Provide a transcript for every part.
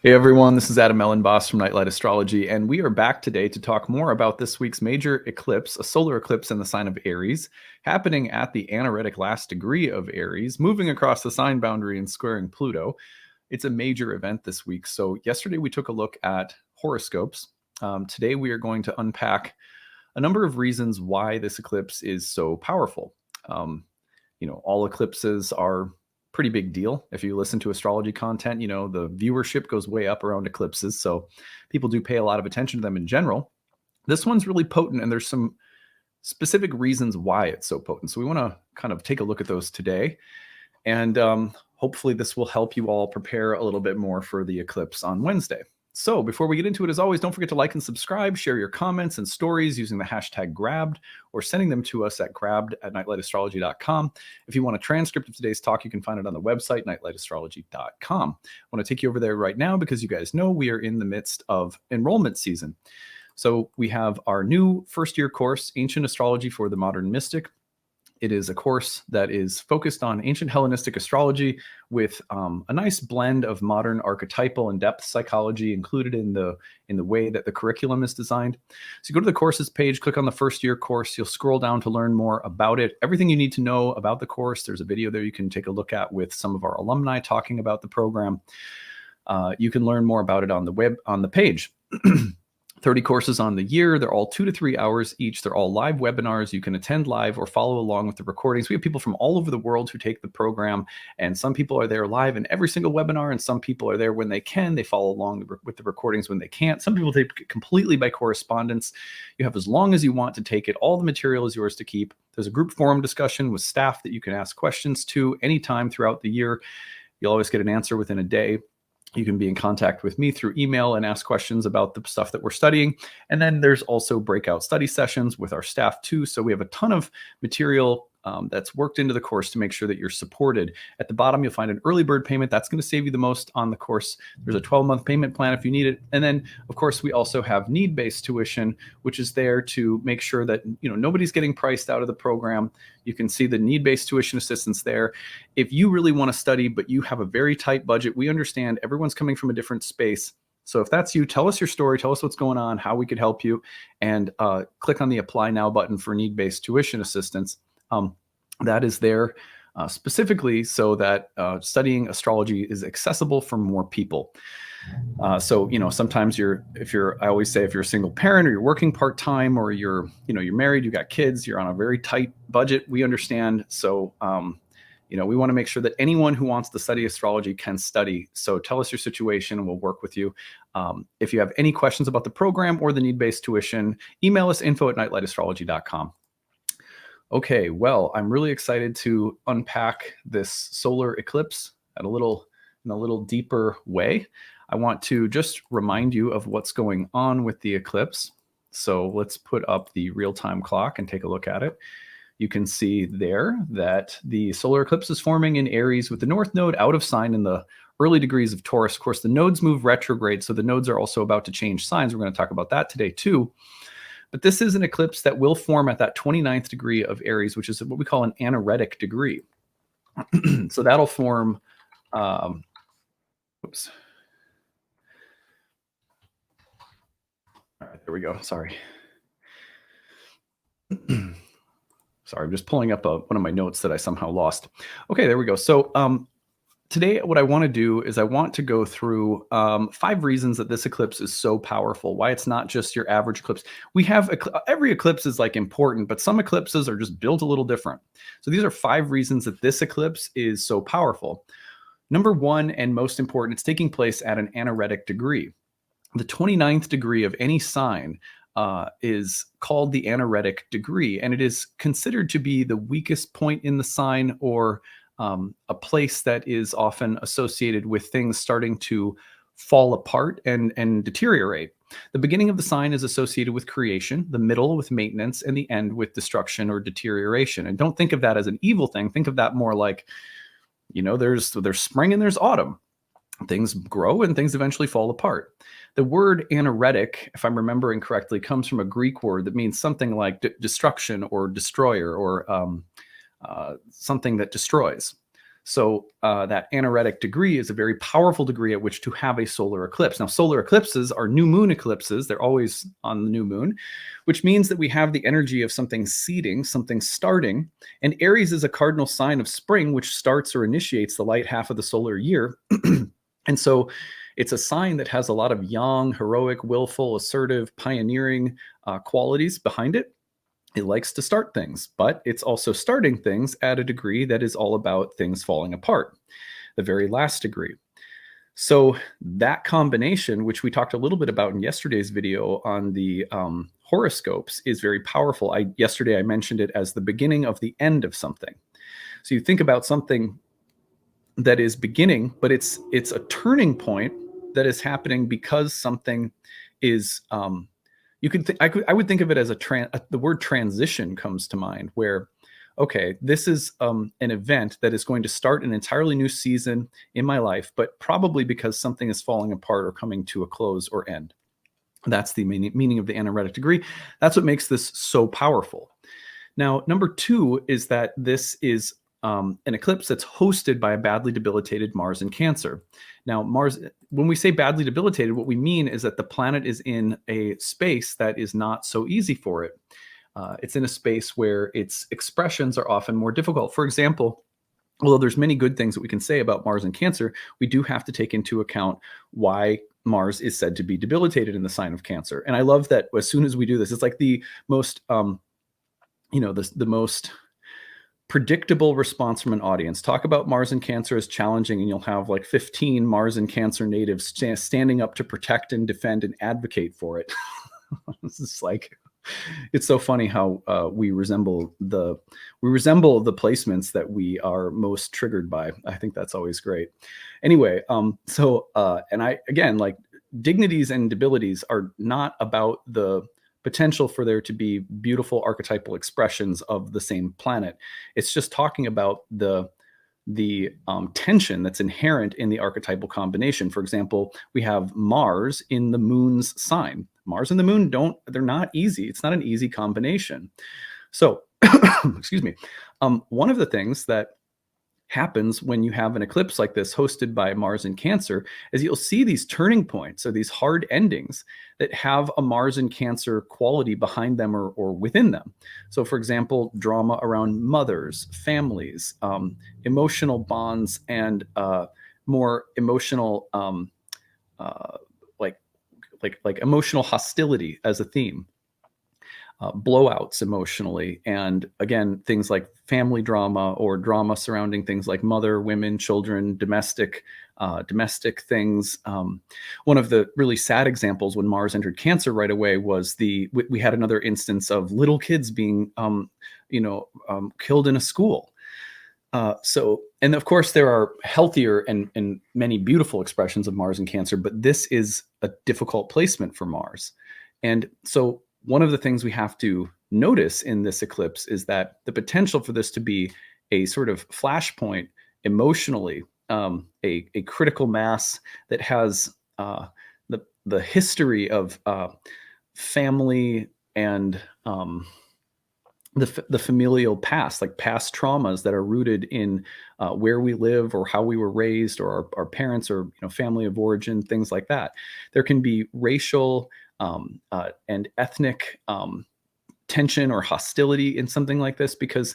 Hey everyone, this is Elenbaas from Nightlight Astrology, and we are back today to talk more about this week's major eclipse, a solar eclipse in the sign of Aries, happening at the anaretic last degree of Aries, moving across the sign boundary and squaring Pluto. It's a major event this week. So yesterday we took a look at horoscopes. Today we are going to unpack a number of reasons why this eclipse is so powerful. Um, all eclipses are pretty big deal. If you listen to astrology content, the viewership goes way up around eclipses. So people do pay a lot of attention to them in general. This one's really potent, and there's some specific reasons why it's so potent. So we want to kind of take a look at those today. And hopefully this will help you all prepare a little bit more for the eclipse on Wednesday. So before we get into it, as always, don't forget to like and subscribe, share your comments and stories using the hashtag grabbed, or sending them to us at grabbed@nightlightastrology.com. If you want a transcript of today's talk, you can find it on the website, nightlightastrology.com. I want to take you over there right now because you guys know we are in the midst of enrollment season. So we have our new first-year course, Ancient Astrology for the Modern Mystic. It is a course that is focused on ancient Hellenistic astrology with a nice blend of modern archetypal and depth psychology included in the way that the curriculum is designed. So you go to the courses page, click on the first year course. You'll scroll down to learn more about it. Everything you need to know about the course. There's a video there you can take a look at with some of our alumni talking about the program. You can learn more about it on the web on the page. 30 courses on the year. They're all 2 to 3 hours each. They're all live webinars. You can attend live or follow along with the recordings. We have people from all over the world who take the program, and some people are there live in every single webinar, and some people are there when they can. They follow along with the recordings when they can't. Some people take it completely by correspondence. You have as long as you want to take it. All the material is yours to keep. There's a group forum discussion with staff that you can ask questions to anytime throughout the year. You'll always get an answer within a day. You can be in contact with me through email and ask questions about the stuff that we're studying. And then there's also breakout study sessions with our staff too. So we have a ton of material that's worked into the course to make sure that you're supported. At the bottom, you'll find an early bird payment. That's going to save you the most on the course. There's a 12-month payment plan if you need it. And then, of course, we also have need-based tuition, which is there to make sure that nobody's getting priced out of the program. You can see the need-based tuition assistance there. If you really want to study, but you have a very tight budget, we understand everyone's coming from a different space. So if that's you, tell us your story, tell us what's going on, how we could help you, and click on the Apply Now button for need-based tuition assistance. That is there specifically so that studying astrology is accessible for more people. So sometimes I always say if you're a single parent or you're working part-time or you're married, you got kids, you're on a very tight budget, we understand. So we want to make sure that anyone who wants to study astrology can study. So tell us your situation and we'll work with you. If you have any questions about the program or the need-based tuition, email us info@nightlightastrology.com. Okay, well, I'm really excited to unpack this solar eclipse in a little deeper way. I want to just remind you of what's going on with the eclipse. So let's put up the real-time clock and take a look at it. You can see there that the solar eclipse is forming in Aries with the North Node out of sign in the early degrees of Taurus. Of course, the nodes move retrograde, so the nodes are also about to change signs. We're going to talk about that today too. But this is an eclipse that will form at that 29th degree of Aries, which is what we call an anaretic degree. So that'll form, oops. All right, there we go. Sorry. Sorry, I'm just pulling up one of my notes that I somehow lost. Okay, there we go. So today, what I want to do is I want to go through 5 reasons that this eclipse is so powerful, why it's not just your average eclipse. We have every eclipse is like important, but some eclipses are just built a little different. So these are 5 reasons that this eclipse is so powerful. Number 1, and most important, it's taking place at an anaretic degree. The 29th degree of any sign is called the anaretic degree, and it is considered to be the weakest point in the sign, or a place that is often associated with things starting to fall apart and deteriorate. The beginning of the sign is associated with creation, the middle with maintenance, and the end with destruction or deterioration. And don't think of that as an evil thing. Think of that more like, there's spring and there's autumn. Things grow and things eventually fall apart. The word anaretic, if I'm remembering correctly, comes from a Greek word that means something like destruction or destroyer, or something that destroys. So that anaretic degree is a very powerful degree at which to have a solar eclipse. Now, solar eclipses are new moon eclipses. They're always on the new moon, which means that we have the energy of something seeding, something starting. And Aries is a cardinal sign of spring, which starts or initiates the light half of the solar year. And so it's a sign that has a lot of young, heroic, willful, assertive, pioneering qualities behind it. It likes to start things, but it's also starting things at a degree that is all about things falling apart, the very last degree. So that combination, which we talked a little bit about in yesterday's video on the horoscopes, is very powerful. Yesterday I mentioned it as the beginning of the end of something. So you think about something that is beginning, but it's a turning point that is happening because something is you could I would think of it as the word transition comes to mind, where okay, this is an event that is going to start an entirely new season in my life, but probably because something is falling apart or coming to a close or end. That's the meaning of the anaretic degree. That's what makes this so powerful. Now, number two is that this is an eclipse that's hosted by a badly debilitated Mars in Cancer. Now, Mars, when we say badly debilitated, what we mean is that the planet is in a space that is not so easy for it. It's in a space where its expressions are often more difficult. For example, although there's many good things that we can say about Mars in Cancer, we do have to take into account why Mars is said to be debilitated in the sign of Cancer. And I love that as soon as we do this, it's like the most the most predictable response from an audience. Talk about Mars and Cancer as challenging, and you'll have like 15 Mars and Cancer natives standing up to protect and defend and advocate for it. This is like, it's so funny how we resemble the placements that we are most triggered by. I think that's always great. Anyway, and I again, like, dignities and debilities are not about the potential for there to be beautiful archetypal expressions of the same planet. It's just talking about the tension that's inherent in the archetypal combination. For example, we have Mars in the moon's sign. Mars and the moon they're not easy. It's not an easy combination. So, excuse me. One of the things that happens when you have an eclipse like this hosted by Mars in Cancer is you'll see these turning points, or these hard endings that have a Mars in Cancer quality behind them or within them. So for example, drama around mothers, families, emotional bonds, and more emotional like emotional hostility as a theme. Blowouts emotionally, and again, things like family drama or drama surrounding things like mother, women, children, domestic things. One of the really sad examples when Mars entered Cancer right away was we had another instance of little kids being killed in a school. And of course there are healthier and many beautiful expressions of Mars in Cancer, but this is a difficult placement for Mars. And so one of the things we have to notice in this eclipse is that the potential for this to be a sort of flashpoint emotionally, a critical mass that has the history of family and the familial past, like past traumas that are rooted in where we live or how we were raised, or our parents, or family of origin, things like that. There can be racial and ethnic tension or hostility in something like this, because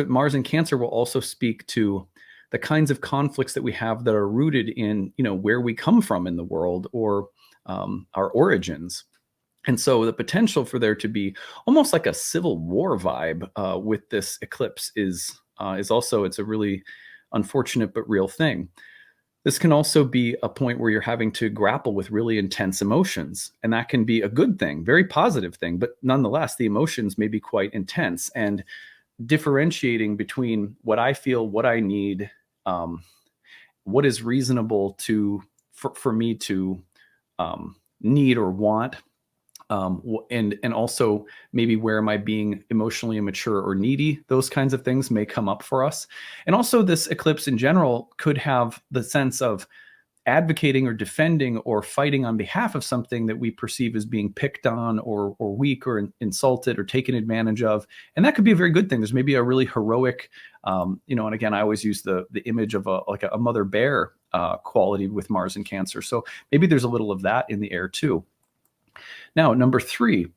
Mars in Cancer will also speak to the kinds of conflicts that we have that are rooted in where we come from in the world, or our origins. And so the potential for there to be almost like a civil war vibe with this eclipse is also, it's a really unfortunate but real thing. This can also be a point where you're having to grapple with really intense emotions, and that can be a good thing, very positive thing, but nonetheless, the emotions may be quite intense, and differentiating between what I feel, what I need, what is reasonable for me to need or want, and also maybe where am I being emotionally immature or needy. Those kinds of things may come up for us. And also this eclipse in general could have the sense of advocating or defending or fighting on behalf of something that we perceive as being picked on or weak or insulted or taken advantage of. And that could be a very good thing. There's maybe a really heroic, and again, I always use the image of a mother bear quality with Mars and Cancer. So maybe there's a little of that in the air too. Now, number 3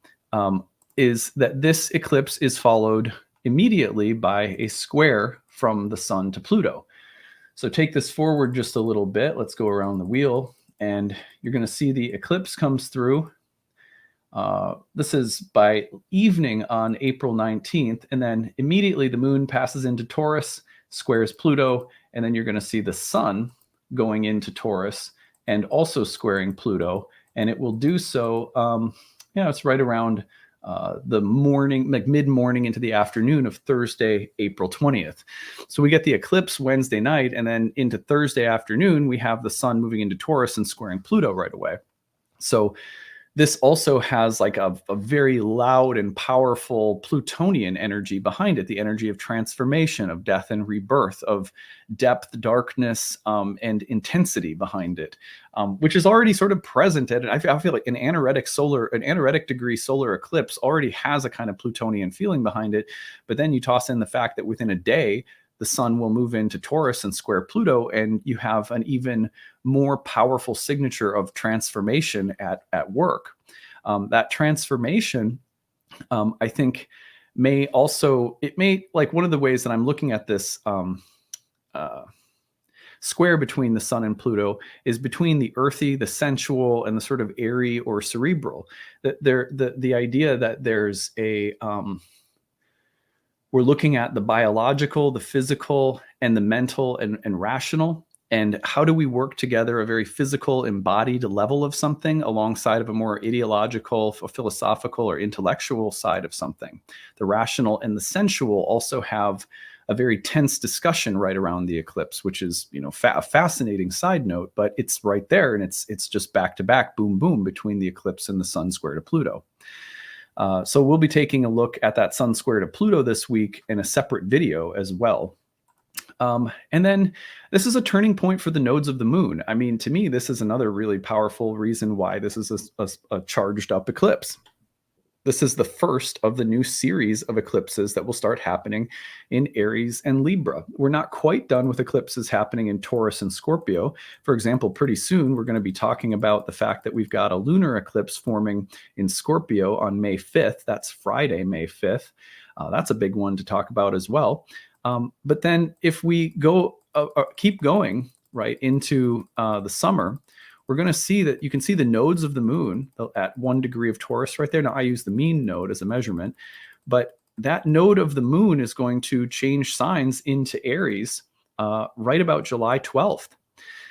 is that this eclipse is followed immediately by a square from the sun to Pluto. So take this forward just a little bit. Let's go around the wheel, and you're going to see the eclipse comes through. This is by evening on April 19th, and then immediately the moon passes into Taurus, squares Pluto, and then you're going to see the sun going into Taurus and also squaring Pluto, and it will do so, it's right around the morning, like mid-morning into the afternoon of Thursday, April 20th. So we get the eclipse Wednesday night, and then into Thursday afternoon, we have the sun moving into Taurus and squaring Pluto right away. So this also has like a very loud and powerful Plutonian energy behind it, the energy of transformation, of death and rebirth, of depth, darkness, and intensity behind it, which is already sort of present. And I feel like an anaretic degree solar eclipse already has a kind of Plutonian feeling behind it. But then you toss in the fact that within a day, the sun will move into Taurus and square Pluto, and you have an even more powerful signature of transformation at work. That transformation, I think, may like one of the ways that I'm looking at this square between the sun and Pluto is between the earthy, the sensual, and the sort of airy or cerebral. The idea that there's we're looking at the biological, the physical, and the mental and rational. And how do we work together a very physical, embodied level of something alongside of a more ideological, philosophical, or intellectual side of something? The rational and the sensual also have a very tense discussion right around the eclipse, which is, a fascinating side note, but it's right there, and it's just back to back, boom, boom, between the eclipse and the sun square to Pluto. So we'll be taking a look at that sun square to Pluto this week in a separate video as well. And then this is a turning point for the nodes of the moon. I mean, to me, this is another really powerful reason why this is a charged up eclipse. This is the first of the new series of eclipses that will start happening in Aries and Libra. We're not quite done with eclipses happening in Taurus and Scorpio. For example, pretty soon we're going to be talking about the fact that we've got a lunar eclipse forming in Scorpio on May 5th. That's Friday, May 5th. That's a big one to talk about as well. But then if we go keep going right into the summer, we're going to see that you can see the nodes of the moon at 1 degree of Taurus right there. Now, I use the mean node as a measurement, but that node of the moon is going to change signs into Aries right about July 12th.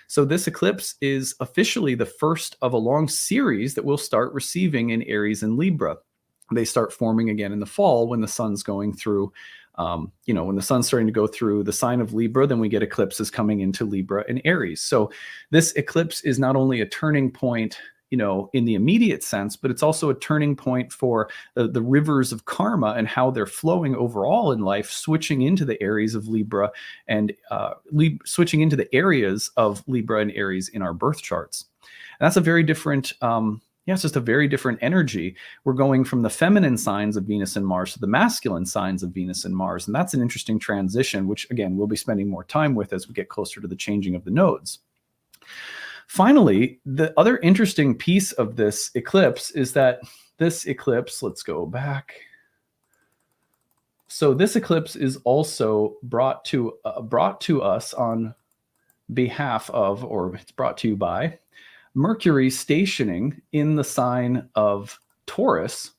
So this eclipse is officially the first of a long series that we'll start receiving in Aries and Libra. They start forming again in the fall when the sun's going through when the sun's starting to go through the sign of Libra, then we get eclipses coming into Libra and Aries. So this eclipse is not only a turning point, in the immediate sense, but it's also a turning point for the rivers of karma and how they're flowing overall in life, switching into the Aries of Libra and switching into the areas of Libra and Aries in our birth charts. And that's a very different it's just a very different energy. We're going from the feminine signs of Venus and Mars to the masculine signs of Venus and Mars. And that's an interesting transition, which, again, we'll be spending more time with as we get closer to the changing of the nodes. Finally, the other interesting piece of this eclipse is that this eclipse, let's go back. So this eclipse is also brought to us on behalf of, or it's brought to you by, Mercury stationing in the sign of Taurus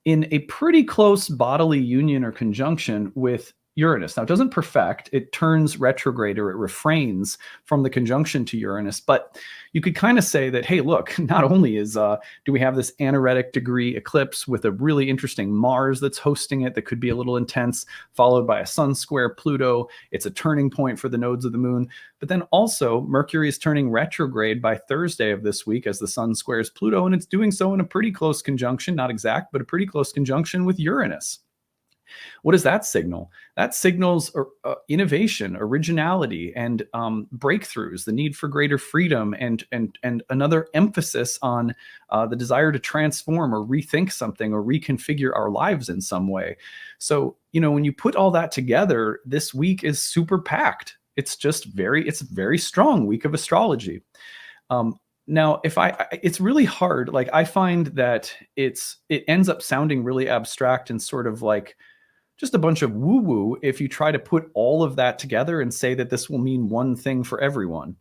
in a pretty close bodily union or conjunction with Uranus. Now, it doesn't perfect, it turns retrograde, or it refrains from the conjunction to Uranus. But you could kind of say that, hey, look, not only do we have this anaretic degree eclipse with a really interesting Mars that's hosting it that could be a little intense, followed by a sun square Pluto. It's a turning point for the nodes of the moon. But then also Mercury is turning retrograde by Thursday of this week as the sun squares Pluto, and it's doing so in a pretty close conjunction, not exact, but a pretty close conjunction with Uranus. What does that signal? That signals innovation, originality, and breakthroughs. The need for greater freedom, and another emphasis on the desire to transform or rethink something or reconfigure our lives in some way. So, when you put all that together, this week is super packed. It's a very strong week of astrology. Now, it's really hard. Like, I find that it ends up sounding really abstract and sort of like just a bunch of woo woo if you try to put all of that together and say that this will mean one thing for everyone.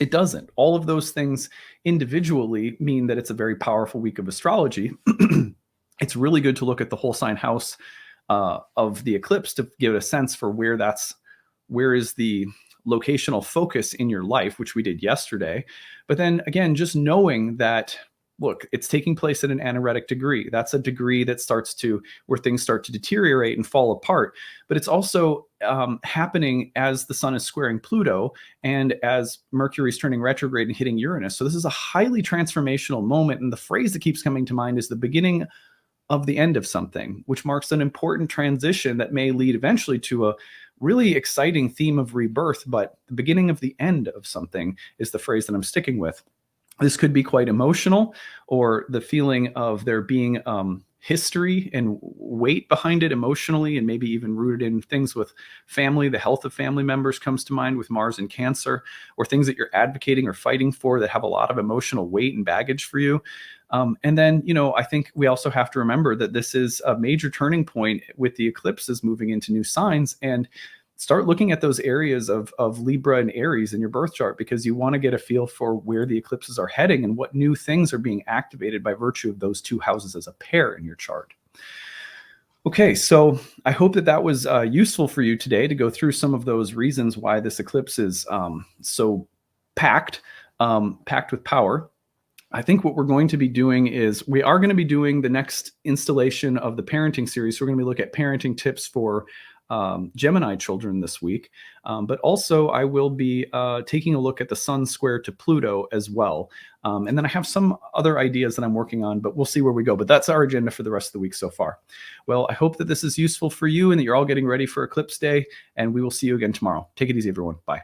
It doesn't. All of those things individually mean that it's a very powerful week of astrology. It's really good to look at the whole sign house of the eclipse to give a sense for where is the locational focus in your life, which we did yesterday. But then again, just knowing that, look, it's taking place at an anaretic degree. That's a degree that where things start to deteriorate and fall apart. But it's also happening as the sun is squaring Pluto and as Mercury is turning retrograde and hitting Uranus. So this is a highly transformational moment. And the phrase that keeps coming to mind is the beginning of the end of something, which marks an important transition that may lead eventually to a really exciting theme of rebirth. But the beginning of the end of something is the phrase that I'm sticking with. This could be quite emotional, or the feeling of there being history and weight behind it emotionally, and maybe even rooted in things with family. The health of family members comes to mind with Mars and Cancer, or things that you're advocating or fighting for that have a lot of emotional weight and baggage for you. And then, I think we also have to remember that this is a major turning point with the eclipses moving into new signs, and start looking at those areas of Libra and Aries in your birth chart, because you want to get a feel for where the eclipses are heading and what new things are being activated by virtue of those two houses as a pair in your chart. Okay, so I hope that was useful for you today to go through some of those reasons why this eclipse is so packed with power. I think what we're going to be doing is we are going to be doing the next installation of the parenting series. So we're going to be looking at parenting tips for Gemini children this week. But also I will be taking a look at the sun square to Pluto as well. And then I have some other ideas that I'm working on, but we'll see where we go. But that's our agenda for the rest of the week so far. Well, I hope that this is useful for you and that you're all getting ready for Eclipse Day, and we will see you again tomorrow. Take it easy, everyone. Bye.